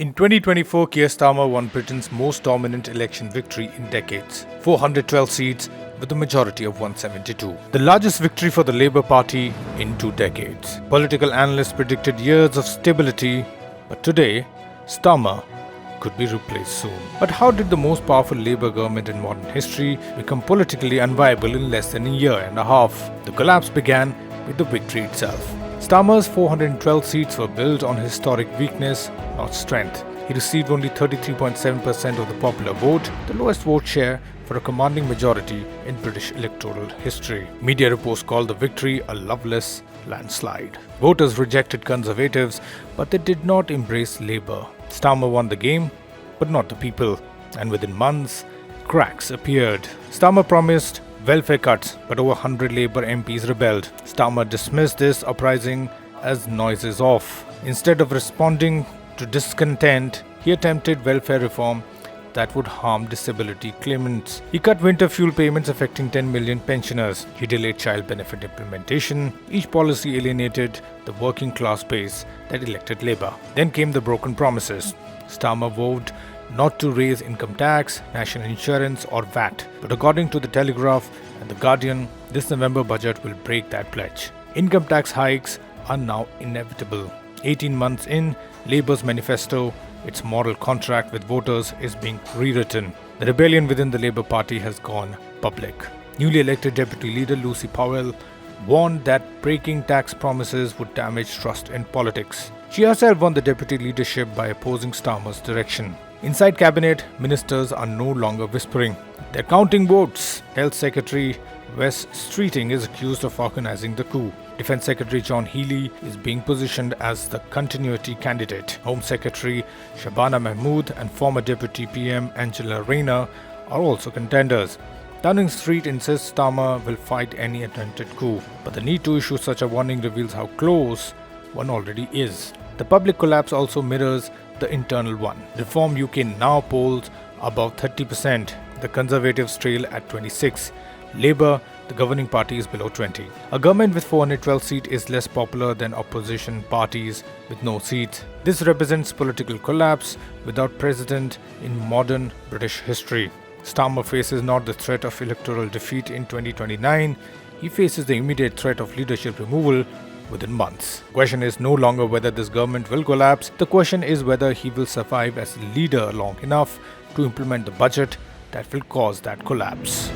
In 2024, Keir Starmer won Britain's most dominant election victory in decades, 412 seats with a majority of 172. The largest victory for the Labour Party in 2 decades. Political analysts predicted years of stability, but today, Starmer could be replaced soon. But how did the most powerful Labour government in modern history become politically unviable in less than a year and a half? The collapse began with the victory itself. Starmer's 412 seats were built on historic weakness, not strength. He received only 33.7% of the popular vote, the lowest vote share for a commanding majority in British electoral history. Media reports called the victory a loveless landslide. Voters rejected Conservatives, but they did not embrace Labour. Starmer won the game, but not the people. And within months, cracks appeared. Starmer promised welfare cuts, but over 100 Labour MPs rebelled. Starmer dismissed this uprising as noises off. Instead of responding to discontent, he attempted welfare reform that would harm disability claimants. He cut winter fuel payments affecting 10 million pensioners. He delayed child benefit implementation. Each policy alienated the working class base that elected Labour. Then came the broken promises. Starmer vowed not to raise income tax, national insurance or VAT. But according to The Telegraph and The Guardian, this November budget will break that pledge. Income tax hikes are now inevitable. 18 months in, Labour's manifesto, its moral contract with voters, is being rewritten. The rebellion within the Labour Party has gone public. Newly elected Deputy Leader Lucy Powell warned that breaking tax promises would damage trust in politics. She herself won the deputy leadership by opposing Starmer's direction. Inside cabinet, ministers are no longer whispering. They're counting votes. Health Secretary Wes Streeting is accused of organizing the coup. Defense Secretary John Healey is being positioned as the continuity candidate. Home Secretary Shabana Mahmood and former Deputy PM Angela Rayner are also contenders. Downing Street insists Starmer will fight any attempted coup, but the need to issue such a warning reveals how close one already is. The public collapse also mirrors the internal one. Reform UK now polls above 30%. The Conservatives trail at 26%. Labour, the governing party, is below 20%. A government with 412 seats is less popular than opposition parties with no seats. This represents political collapse without precedent in modern British history. Starmer faces not the threat of electoral defeat in 2029, he faces the immediate threat of leadership removal within months. The question is no longer whether this government will collapse, the question is whether he will survive as leader long enough to implement the budget that will cause that collapse.